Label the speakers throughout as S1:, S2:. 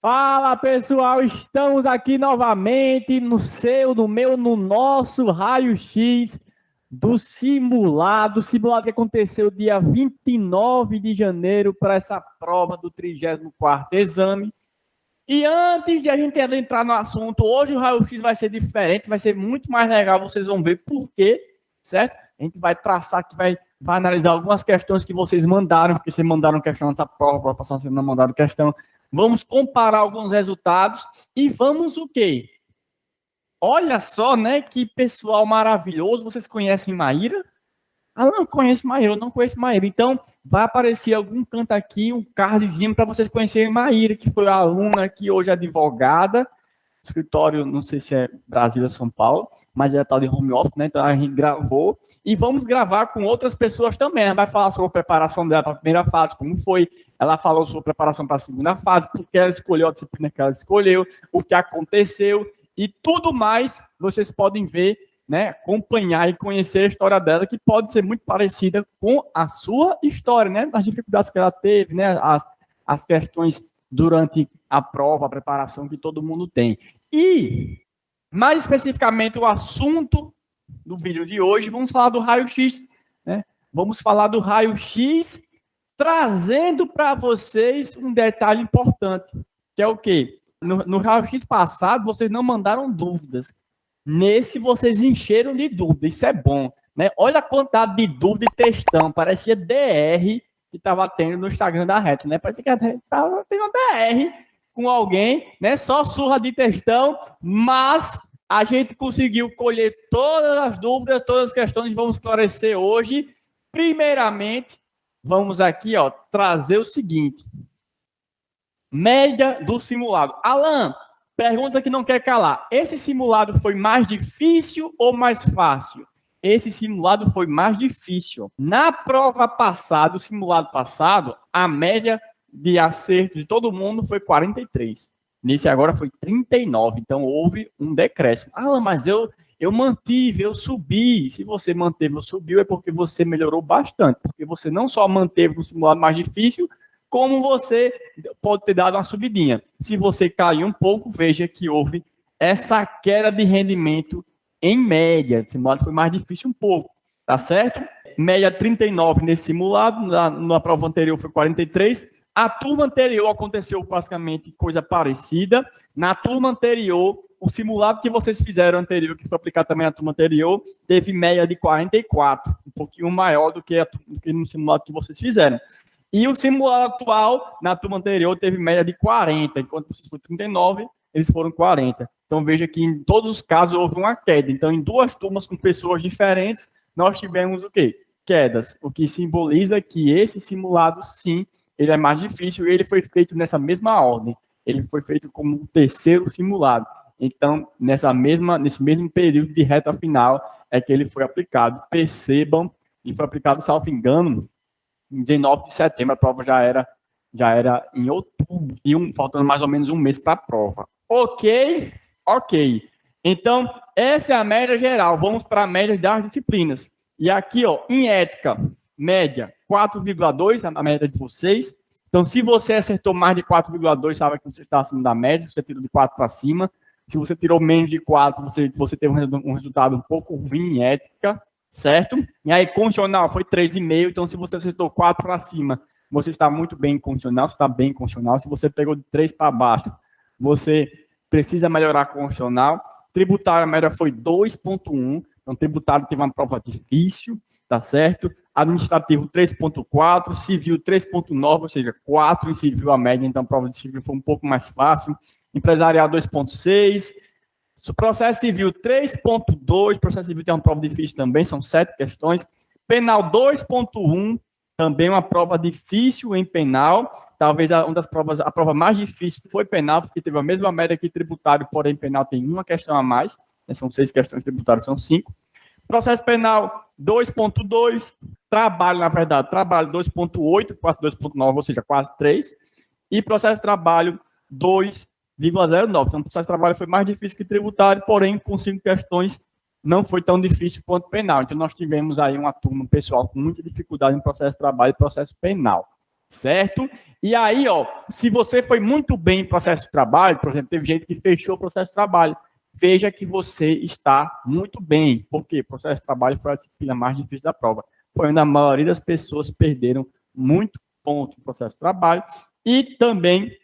S1: Fala pessoal, estamos aqui novamente no seu, no meu, no nosso raio-x do simulado que aconteceu dia 29 de janeiro para essa prova do 34º exame. E antes de a gente entrar no assunto, hoje o raio-x vai ser diferente, vai ser muito mais legal, vocês vão ver por quê, certo? A gente vai traçar aqui, vai analisar algumas questões que vocês mandaram, porque vocês mandaram questão nessa prova, a passar não mandaram questão. Vamos comparar alguns resultados e vamos o quê? Olha só, né, que pessoal maravilhoso. Vocês conhecem Maíra? Ah, não conheço Maíra, eu não conheço Maíra. Então, vai aparecer algum canto aqui, um cardzinho para vocês conhecerem Maíra, que foi a aluna que hoje é advogada, escritório, não sei se é Brasília ou São Paulo, mas ela está de home office, né? Então a gente gravou e vamos gravar com outras pessoas também. Ela vai falar sobre a preparação dela para a primeira fase, como foi. Ela falou sobre a preparação para a segunda fase, porque ela escolheu a disciplina que ela escolheu, o que aconteceu e tudo mais. Vocês podem ver, né? Acompanhar e conhecer a história dela, que pode ser muito parecida com a sua história, né? As dificuldades que ela teve, né? As questões durante a prova, a preparação que todo mundo tem. E, mais especificamente, o assunto do vídeo de hoje, vamos falar do raio-x, né? Vamos falar do raio-x, trazendo para vocês um detalhe importante, que é o quê? No raio-x passado, vocês não mandaram dúvidas. Nesse, vocês encheram de dúvidas. Isso é bom, né? Olha a quantidade de dúvida e textão. Parecia DR que estava tendo no Instagram da Reta, né? Parecia que a Reta estava tendo DR com alguém, né? Só surra de textão, mas a gente conseguiu colher todas as dúvidas, todas as questões, vamos esclarecer hoje. Primeiramente, vamos aqui, ó, trazer o seguinte: média do simulado. Alan, pergunta que não quer calar. Esse simulado foi mais difícil ou mais fácil? Esse simulado foi mais difícil. Na prova passada, o simulado passado, a média de acerto de todo mundo foi 43. Nesse agora foi 39. Então, houve um decréscimo. Ah, mas eu mantive, eu subi. Se você manteve ou subiu, é porque você melhorou bastante. Porque você não só manteve o simulado mais difícil, como você pode ter dado uma subidinha. Se você cair um pouco, veja que houve essa queda de rendimento em média. O simulado foi mais difícil um pouco, tá certo? Média 39 nesse simulado, na prova anterior foi 43. A turma anterior aconteceu basicamente coisa parecida. Na turma anterior, o simulado que vocês fizeram anterior, que foi aplicado também na turma anterior, teve média de 44, um pouquinho maior do que no simulado que vocês fizeram. E o simulado atual, na turma anterior, teve média de 40, enquanto vocês foram 39, eles foram 40. Então, veja que em todos os casos houve uma queda. Então, em duas turmas com pessoas diferentes, nós tivemos o quê? Quedas, o que simboliza que esse simulado, sim, ele é mais difícil e ele foi feito nessa mesma ordem. Ele foi feito como o terceiro simulado. Então, nesse mesmo período de reta final, é que ele foi aplicado. Percebam, e foi aplicado, salvo engano, em 19 de setembro. A prova já era em outubro, e faltando mais ou menos um mês para a prova. Ok? Ok. Então, essa é a média geral. Vamos para a média das disciplinas. E aqui, ó, em ética, média 4,2, a média de vocês. Então, se você acertou mais de 4,2, sabe que você está acima da média. Se você tirou de 4 para cima. Se você tirou menos de 4, você teve um resultado um pouco ruim em ética, certo? E aí, condicional foi 3,5. Então, se você acertou 4 para cima, você está muito bem em condicional, você está bem em condicional. Se você pegou de 3 para baixo, você precisa melhorar a condicional. Tributário, a média foi 2,1. Então, tributário teve uma prova difícil, tá certo? Administrativo 3,4, civil 3,9, ou seja, 4 em civil a média, então a prova de civil foi um pouco mais fácil. Empresarial 2,6. Processo civil 3,2. Processo civil tem uma prova difícil também, são 7 questões. Penal 2,1, também uma prova difícil em penal. Talvez a prova mais difícil foi penal, porque teve a mesma média que tributário, porém penal tem uma questão a mais. São 6 questões, tributário são 5. Processo penal 2,2. Trabalho, na verdade, trabalho 2,8, quase 2,9, ou seja, quase 3. E processo de trabalho 2,09. Então, o processo de trabalho foi mais difícil que tributário, porém, com 5 questões, não foi tão difícil quanto penal. Então, nós tivemos aí uma turma pessoal com muita dificuldade em processo de trabalho e processo penal. certo? E aí, ó, se você foi muito bem em processo de trabalho, por exemplo, teve gente que fechou o processo de trabalho, veja que você está muito bem, porque o processo de trabalho foi a disciplina mais difícil da prova. Foi onde a maioria das pessoas perderam muito ponto no processo de trabalho e também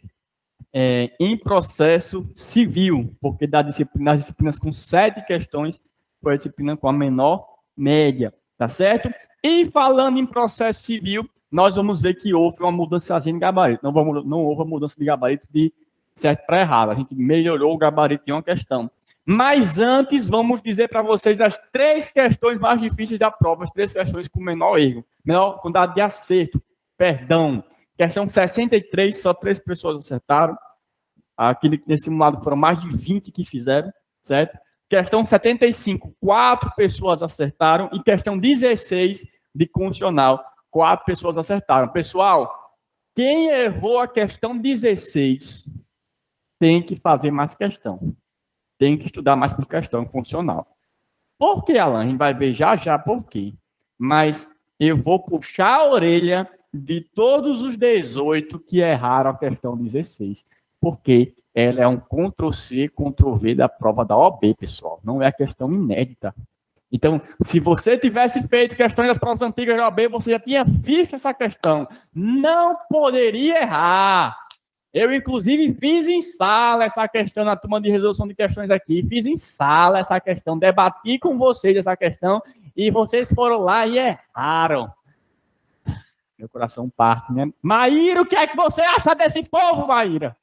S1: em processo civil, porque das disciplinas com 7 questões, foi a disciplina com a menor média, tá certo? E falando em processo civil, nós vamos ver que houve uma mudança de gabarito. Não houve uma mudança de gabarito de certo para errado. A gente melhorou o gabarito de uma questão. Mas antes, vamos dizer para vocês as 3 questões mais difíceis da prova, as 3 questões com menor erro, menor quantidade de acerto, perdão. Questão 63, só 3 pessoas acertaram. Aqui nesse simulado foram mais de 20 que fizeram, certo? Questão 75, 4 pessoas acertaram. E questão 16 de condicional, 4 pessoas acertaram. Pessoal, quem errou a questão 16 tem que fazer mais questão. Tem que estudar mais por questão condicional. Por que, Alan? A gente vai ver já por quê. Mas eu vou puxar a orelha de todos os 18 que erraram a questão 16. Porque ela é um Ctrl+C, Ctrl+V da prova da OAB, pessoal. Não é a questão inédita. Então, se você tivesse feito questões das provas antigas da OAB, você já tinha visto essa questão. Não poderia errar. Eu, inclusive, fiz em sala essa questão na turma de resolução de questões aqui. Fiz em sala essa questão, debati com vocês essa questão e vocês foram lá e erraram. Meu coração parte, né? Maíra, o que é que você acha desse povo, Maíra?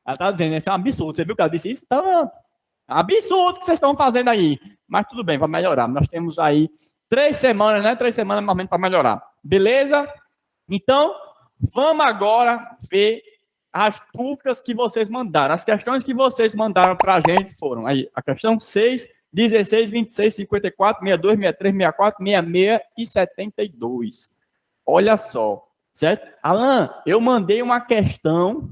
S1: Ela está dizendo, isso é um absurdo. Você viu que ela disse isso? Então, absurdo que vocês estão fazendo aí. Mas tudo bem, vai melhorar. Nós temos aí 3 semanas, né? 3 semanas mais ou menos para melhorar. Beleza? Então, vamos agora ver as dúvidas que vocês mandaram. As questões que vocês mandaram para a gente foram aí a questão 6, 16, 26, 54, 62, 63, 64, 66 e 72. Olha só, certo? Alan, eu mandei uma questão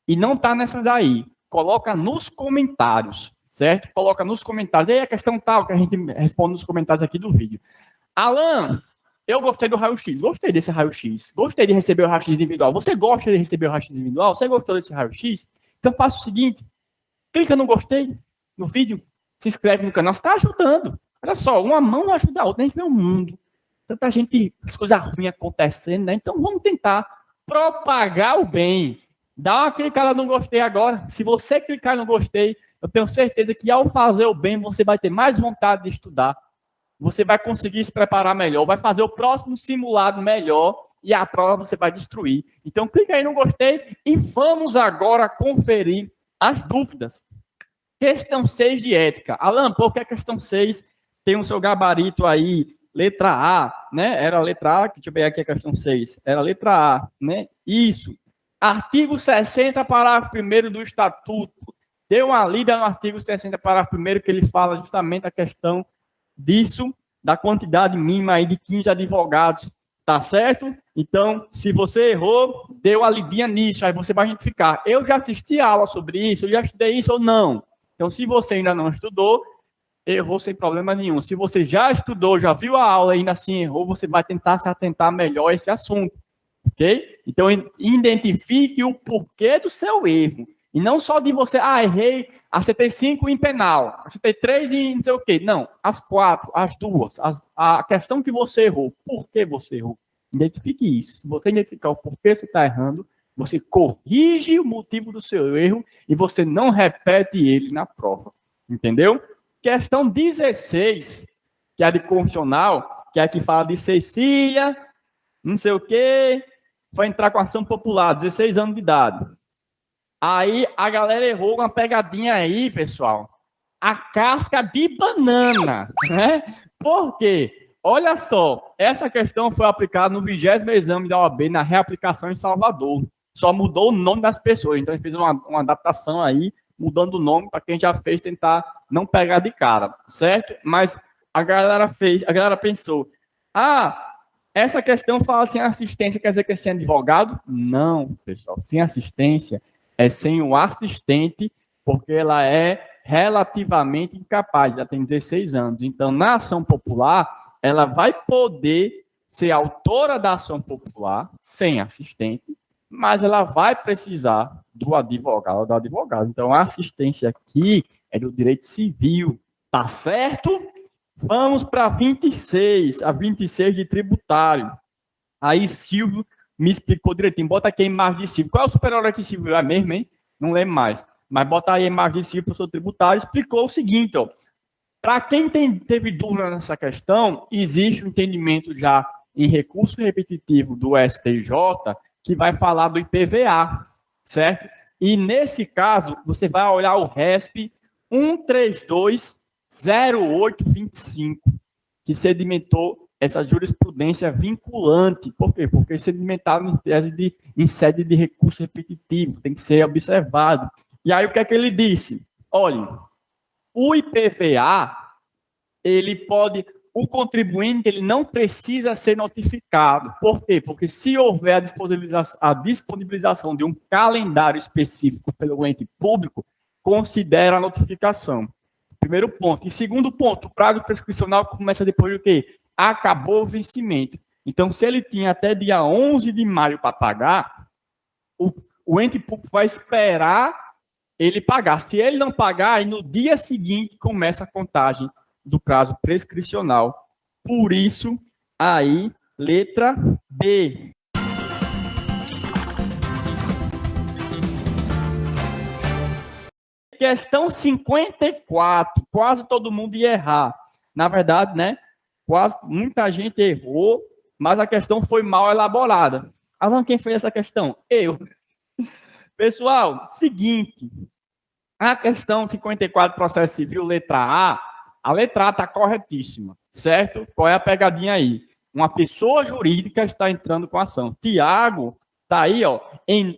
S1: e não está nessa daí. Coloca nos comentários, certo? Coloca nos comentários. E aí a questão tal que a gente responde nos comentários aqui do vídeo. Alan, eu gostei do raio-x. Gostei desse raio-x. Gostei de receber o raio-x individual. Você gosta de receber o raio-x individual? Você gostou desse raio-x? Então faça o seguinte. Clica no gostei no vídeo. Se inscreve no canal. Você está ajudando. Olha só, uma mão ajuda a outra. A gente vê o mundo. Tanta gente, as coisas ruins acontecendo, né? Então vamos tentar propagar o bem. Dá uma clicada no gostei agora. Se você clicar no gostei, eu tenho certeza que ao fazer o bem, você vai ter mais vontade de estudar. Você vai conseguir se preparar melhor, vai fazer o próximo simulado melhor e a prova você vai destruir. Então, clica aí no gostei e vamos agora conferir as dúvidas. Questão 6 de ética. Alan, por que a questão 6 tem o seu gabarito aí? Letra A, né? Era a letra A, deixa eu ver aqui a questão 6. Era a letra A, né? Isso. Artigo 60, parágrafo 1º do Estatuto. Deu uma lida no artigo 60, parágrafo 1º, que ele fala justamente a questão disso, da quantidade mínima aí de 15 advogados, tá certo? Então, se você errou, deu a lidinha nisso, aí você vai identificar. Eu já assisti a aula sobre isso, eu já estudei isso ou não. Então, se você ainda não estudou, errou sem problema nenhum. Se você já estudou, já viu a aula e ainda assim errou, você vai tentar se atentar melhor a esse assunto. Ok? Então, identifique o porquê do seu erro. E não só de você, errei, acertei 5 em penal, acertei 3 em não sei o quê. Não, as 4, as 2, a questão que você errou, por que você errou? Identifique isso. Se você identificar o porquê você está errando, você corrige o motivo do seu erro e você não repete ele na prova. Entendeu? Questão 16, que é a de constitucional, que é a que fala de Cecília, não sei o quê, vai entrar com ação popular, 16 anos de idade. Aí a galera errou uma pegadinha aí, pessoal. A casca de banana, né? Por quê? Olha só, essa questão foi aplicada no 20º exame da OAB na reaplicação em Salvador. Só mudou o nome das pessoas. Então, a gente fez uma adaptação aí, mudando o nome para quem já fez tentar não pegar de cara, certo? Mas a galera pensou, essa questão fala sem assistência, quer dizer que é sem advogado? Não, pessoal, sem assistência é sem o assistente, porque ela é relativamente incapaz, ela tem 16 anos. Então, na ação popular, ela vai poder ser autora da ação popular, sem assistente, mas ela vai precisar do advogado ou da advogada. Então, a assistência aqui é do direito civil, tá certo? Vamos para 26, a 26 de tributário. Aí Silvio me explicou direitinho. Bota aqui a imagem de Silvio. Qual é o superior aqui, Silvio? É mesmo, hein? Não lembro mais. Mas bota aí a imagem de Silvio, professor tributário, explicou o seguinte, ó. Para quem teve dúvida nessa questão, existe um entendimento já em recurso repetitivo do STJ que vai falar do IPVA, certo? E nesse caso, você vai olhar o RESP 1320825, que sedimentou essa jurisprudência vinculante. Por quê? Porque sedimentado em sede de recurso repetitivo, tem que ser observado. E aí, o que é que ele disse? Olha, o IPVA, o contribuinte, ele não precisa ser notificado. Por quê? Porque se houver a disponibilização de um calendário específico pelo ente público, considera a notificação. Primeiro ponto. E segundo ponto, o prazo prescricional começa depois do quê? Acabou o vencimento. Então, se ele tinha até dia 11 de maio para pagar, o ente público vai esperar ele pagar. Se ele não pagar, aí no dia seguinte começa a contagem do prazo prescricional. Por isso, aí, letra B. Questão 54. Quase todo mundo ia errar. Na verdade, né? Muita gente errou, mas a questão foi mal elaborada. Alan, quem fez essa questão? Eu. Pessoal, seguinte. A questão 54, processo civil, letra A letra A está corretíssima, certo? Qual é a pegadinha aí? Uma pessoa jurídica está entrando com a ação. Tiago está aí, ó,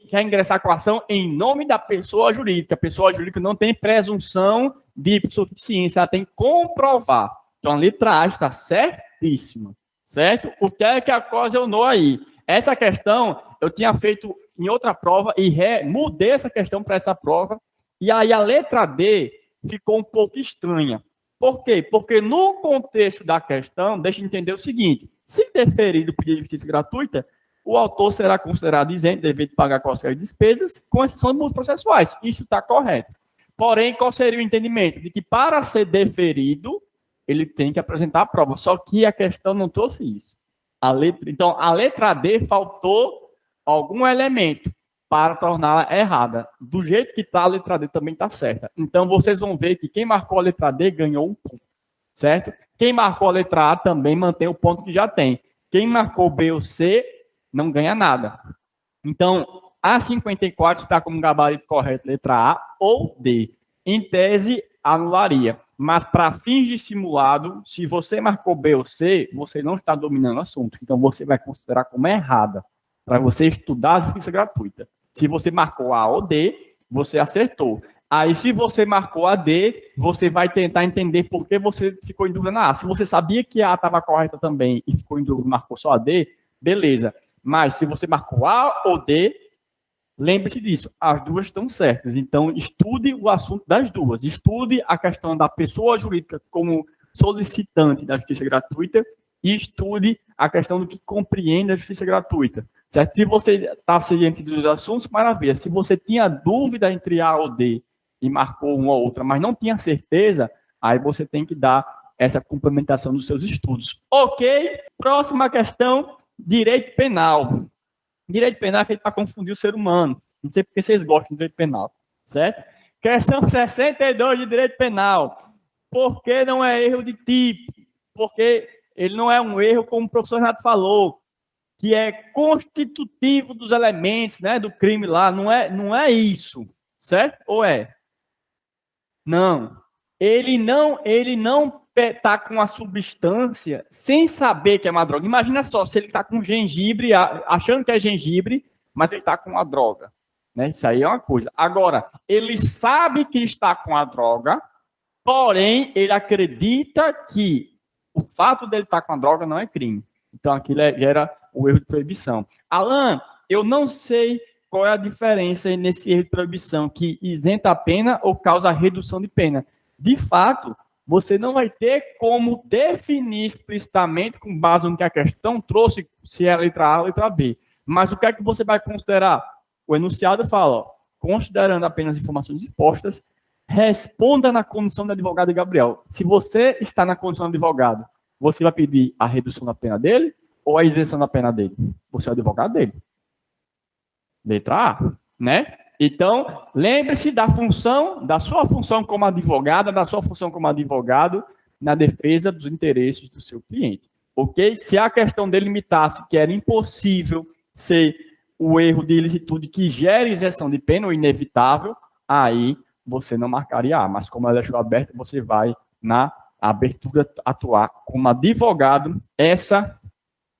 S1: quer ingressar com a ação em nome da pessoa jurídica. A pessoa jurídica não tem presunção de suficiência, ela tem que comprovar. Então, a letra A está certíssima, certo? O que é que ocasionou aí? Essa questão eu tinha feito em outra prova e mudei essa questão para essa prova. E aí a letra D ficou um pouco estranha. Por quê? Porque no contexto da questão, deixa eu entender o seguinte: se deferido o pedido de justiça gratuita, o autor será considerado isento, devido pagar quaisquer despesas, com exceção de multas processuais. Isso está correto. Porém, qual seria o entendimento? De que para ser deferido, ele tem que apresentar a prova. Só que a questão não trouxe isso. Então, a letra D faltou algum elemento para torná-la errada. Do jeito que está, a letra D também está certa. Então, vocês vão ver que quem marcou a letra D ganhou um ponto, certo? Quem marcou a letra A também mantém o ponto que já tem. Quem marcou B ou C não ganha nada. Então, a 54 está como gabarito correto, letra A ou D. Em tese, anularia. Mas, para fins de simulado, se você marcou B ou C, você não está dominando o assunto. Então, você vai considerar como errada, para você estudar a justiça gratuita. Se você marcou A ou D, você acertou. Aí, se você marcou a D, você vai tentar entender por que você ficou em dúvida na A. Se você sabia que a estava correta também e ficou em dúvida e marcou só a D, beleza. Mas, se você marcou A ou D, lembre-se disso, as duas estão certas. Então, estude o assunto das duas. Estude a questão da pessoa jurídica como solicitante da justiça gratuita e estude a questão do que compreende a justiça gratuita. Certo? Se você está ciente dos assuntos, maravilha. Se você tinha dúvida entre A ou D e marcou uma ou outra, mas não tinha certeza, aí você tem que dar essa complementação dos seus estudos. Ok? Próxima questão, direito penal. Direito penal é feito para confundir o ser humano. Não sei porque vocês gostam de direito penal, certo? Questão 62 de direito penal. Por que não é erro de tipo? Porque ele não é um erro, como o professor Renato falou, que é constitutivo dos elementos, né, do crime lá. Não é isso, certo? Ou é? Não. Ele não está com a substância sem saber que é uma droga. Imagina só, se ele está com gengibre, achando que é gengibre, mas ele está com a droga. Né? Isso aí é uma coisa. Agora, ele sabe que está com a droga, porém, ele acredita que o fato dele estar com a droga não é crime. Então, aquilo gera o erro de proibição. Alan, eu não sei qual é a diferença nesse erro de proibição, que isenta a pena ou causa redução de pena. De fato, você não vai ter como definir explicitamente, com base no que a questão trouxe, se é a letra A ou a letra B. Mas o que é que você vai considerar? O enunciado fala, ó, considerando apenas informações expostas, responda na condição de advogado de Gabriel. Se você está na condição de advogado, você vai pedir a redução da pena dele ou a isenção da pena dele? Você é o advogado dele. Letra A, né? Então, lembre-se da função, da sua função como advogada, da sua função como advogado na defesa dos interesses do seu cliente. Ok? Se a questão delimitasse que era impossível ser o erro de ilicitude que gera isenção de pena ou inevitável, aí você não marcaria A. Mas como ela deixou aberta, você vai na abertura atuar como advogado. Essa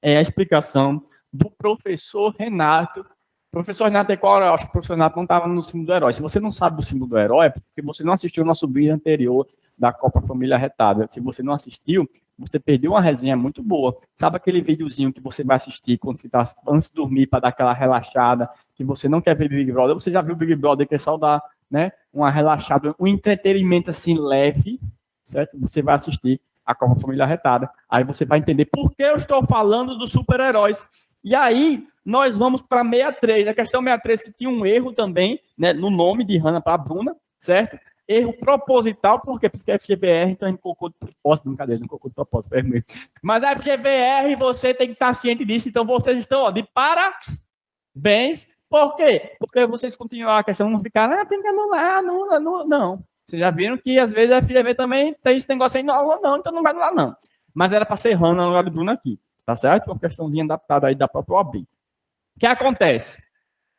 S1: é a explicação do professor Renato. O professor Renato é qual? Eu acho que o professor Renato não estava no símbolo do herói. Se você não sabe do símbolo do herói, é porque você não assistiu o nosso vídeo anterior da Copa Família Retada. Se você não assistiu, você perdeu uma resenha muito boa. Sabe aquele videozinho que você vai assistir quando você está antes de dormir para dar aquela relaxada, que você não quer ver Big Brother? Você já viu Big Brother, que é só dar, né, uma relaxada, um entretenimento assim leve, certo? Você vai assistir a Copa Família Retada. Aí você vai entender por que eu estou falando dos super-heróis. E aí, nós vamos para 63. A questão 63 que tinha um erro também, né, no nome de Hannah para Bruna, certo? Erro proposital, por quê? Porque FGVR, então a gente colocou de propósito, brincadeira, não colocou de propósito, mesmo. Mas a FGVR, você tem que estar ciente disso, então vocês estão, ó, de parabéns. Por quê? Porque vocês continuaram a questão, não ficar, tem que anular, não. Vocês já viram que às vezes a FGV também tem esse negócio aí, não, então não vai anular, não. Mas era para ser Hannah no lugar de Bruna aqui, tá certo? Uma questãozinha adaptada aí da própria OAB. O que acontece?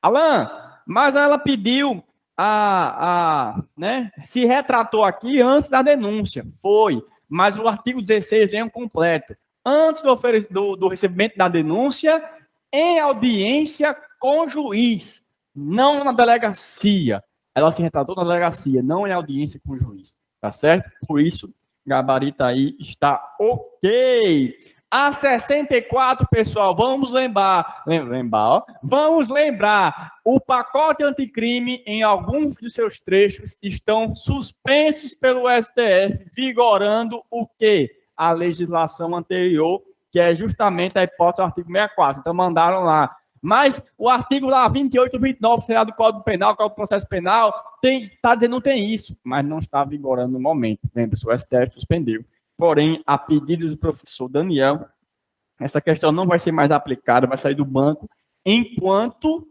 S1: Alan, mas ela pediu né, se retratou aqui antes da denúncia. Foi, mas o artigo 16 vem completo. Antes do recebimento da denúncia, em audiência com juiz, não na delegacia. Ela se retratou na delegacia, não em audiência com o juiz. Tá certo? Por isso, gabarito aí está ok. A 64, pessoal, vamos lembrar, ó, vamos lembrar, o pacote anticrime, em alguns de seus trechos, estão suspensos pelo STF, vigorando o quê? A legislação anterior, que é justamente a hipótese do artigo 64. Então, mandaram lá. Mas o artigo lá 28 e 29 do Código Penal, Código do Processo Penal, está dizendo que não tem isso, mas não está vigorando no momento. Lembra-se, o STF suspendeu. Porém, a pedido do professor Daniel, essa questão não vai ser mais aplicada, vai sair do banco enquanto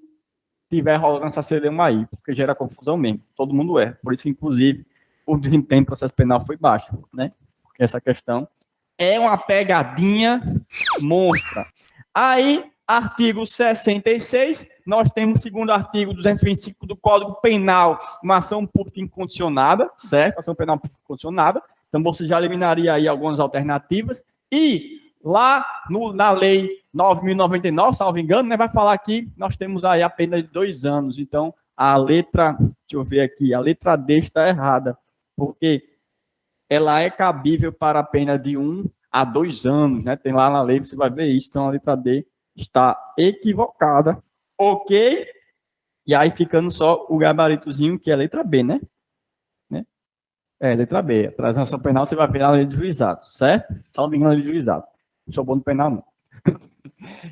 S1: tiver rolando essa celeuma aí, porque gera confusão mesmo. Todo mundo erra. Por isso, inclusive, o desempenho do processo penal foi baixo, né? Porque essa questão é uma pegadinha monstra. Aí, artigo 66, nós temos, segundo o artigo 225 do Código Penal, uma ação pública incondicionada, certo? Ação penal pública incondicionada. Então, você já eliminaria aí algumas alternativas. E lá na lei 9.099, salvo engano, né, vai falar que nós temos aí a pena de 2 anos. Então, a letra, deixa eu ver aqui, a letra D está errada, porque ela é cabível para a pena de 1 a 2 anos, né? Tem lá na lei, você vai ver isso. Então, a letra D está equivocada, ok? E aí, ficando só o gabaritozinho, que é a letra B, né? Letra B. A transação penal você vai ver na lei de juizado, certo? Salvo engano, na lei de juizado. Não sou bom no penal, não.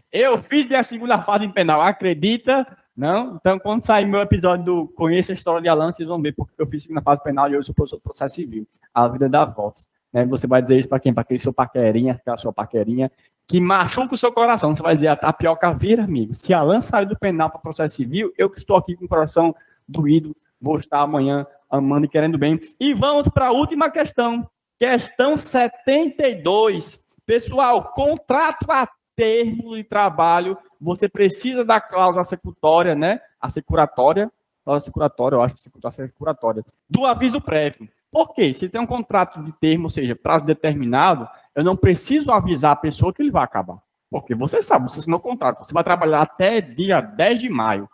S1: Eu fiz minha segunda fase em penal, acredita? Não? Então, quando sair meu episódio do Conheça a História de Alan, vocês vão ver porque eu fiz segunda fase penal e hoje sou professor de processo civil. A vida dá voltas. Né? Você vai dizer isso para quem? Para aquele seu paquerinha, aquela sua paquerinha, que machuca o seu coração. Você vai dizer, a tapioca vira, amigo. Se Alan saiu do penal para processo civil, eu que estou aqui com o coração doído, vou estar amanhã amando e querendo bem. E vamos para a última questão. Questão 72. Pessoal, contrato a termo de trabalho, você precisa da cláusula securatória, né? Assecuratória, cláusula securatória, eu acho que securatória, do aviso prévio. Por quê? Se tem um contrato de termo, ou seja, prazo determinado, eu não preciso avisar a pessoa que ele vai acabar. Porque você sabe, você assinou o contrato, você vai trabalhar até dia 10 de maio.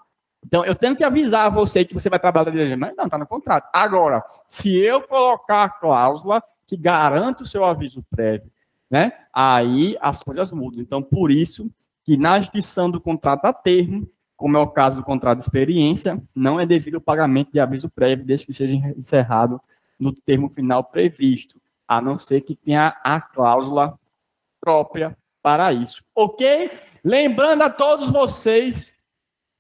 S1: Então, eu tenho que avisar você que você vai trabalhar dia 10 de maio? Não, está no contrato. Agora, se eu colocar a cláusula que garante o seu aviso prévio, né? Aí as coisas mudam. Então, por isso que na extinção do contrato a termo, como é o caso do contrato de experiência, não é devido ao pagamento de aviso prévio, desde que seja encerrado no termo final previsto. a não ser que tenha a cláusula própria para isso, ok? Lembrando a todos vocês,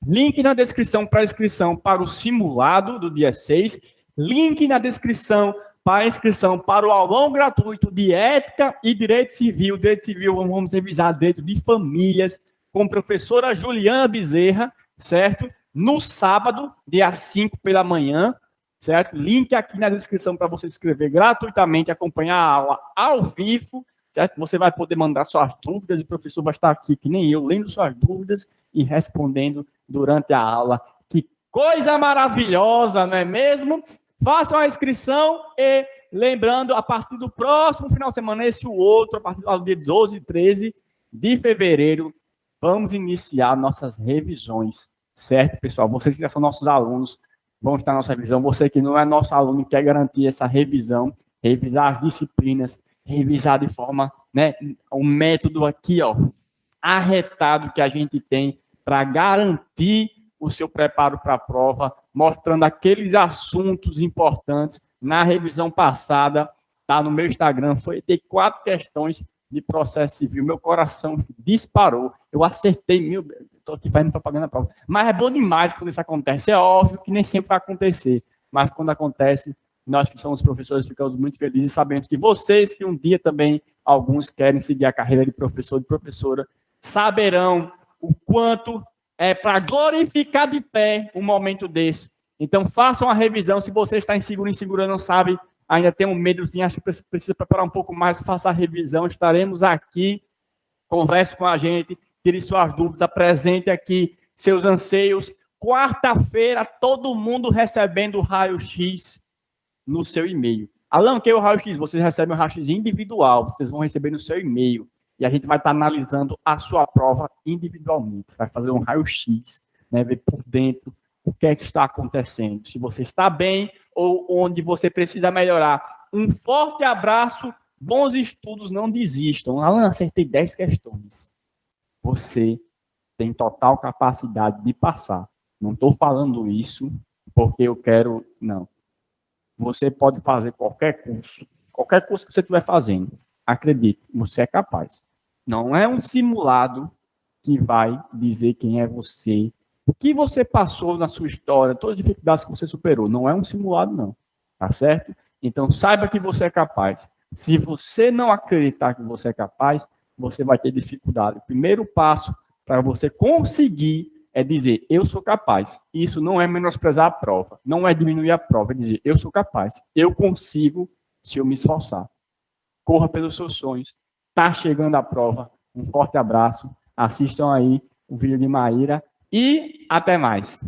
S1: link na descrição para a inscrição para o simulado do dia 6, link na descrição para a inscrição para o aulão gratuito de Ética e Direito Civil. Direito Civil vamos revisar direito de famílias com a professora Juliana Bezerra, certo? No sábado, dia 5 pela manhã, certo? Link aqui na descrição para você se inscrever gratuitamente, acompanhar a aula ao vivo, certo? Você vai poder mandar suas dúvidas e o professor vai estar aqui, que nem eu, lendo suas dúvidas e respondendo durante a aula. Que coisa maravilhosa, não é mesmo? Façam a inscrição e, lembrando, a partir do próximo final de semana, esse ou outro, a partir do dia 12 e 13 de fevereiro, vamos iniciar nossas revisões, certo, pessoal? Vocês que já são nossos alunos, vão estar na nossa revisão. Você que não é nosso aluno e quer garantir essa revisão, revisar as disciplinas, revisar de forma, né, um método aqui, ó, arretado que a gente tem para garantir o seu preparo para a prova, mostrando aqueles assuntos importantes. Na revisão passada, tá no meu Instagram, foi ter 4 questões de processo civil. Meu coração disparou. Eu acertei, estou aqui fazendo propaganda prova. Mas é bom demais quando isso acontece. É óbvio que nem sempre vai acontecer, mas quando acontece, nós que somos professores ficamos muito felizes sabendo que vocês, que um dia também, alguns querem seguir a carreira de professor e professora, saberão o quanto é para glorificar de pé um momento desse. Então, façam a revisão. Se você está inseguro, não sabe, ainda tem um medozinho, acho que precisa preparar um pouco mais, faça a revisão. Estaremos aqui, converse com a gente, tire suas dúvidas, apresente aqui seus anseios. Quarta-feira, todo mundo recebendo o raio-x no seu e-mail. Alan, que é o raio-x? Vocês recebem o raio-x individual, vocês vão receber no seu e-mail. E a gente vai estar analisando a sua prova individualmente. Vai fazer um raio-x, né, ver por dentro o que é que está acontecendo. Se você está bem ou onde você precisa melhorar. Um forte abraço, bons estudos, não desistam. Alan, acertei 10 questões. Você tem total capacidade de passar. Não estou falando isso porque eu quero, não. Você pode fazer qualquer curso que você estiver fazendo. Acredite, você é capaz. Não é um simulado que vai dizer quem é você, o que você passou na sua história, todas as dificuldades que você superou. Não é um simulado, não. Tá certo? Então, saiba que você é capaz. Se você não acreditar que você é capaz, você vai ter dificuldade. O primeiro passo para você conseguir é dizer, eu sou capaz. Isso não é menosprezar a prova, não é diminuir a prova, é dizer, eu sou capaz, eu consigo se eu me esforçar. Corra pelos seus sonhos. Está chegando a prova. Um forte abraço. Assistam aí o vídeo de Maíra e até mais.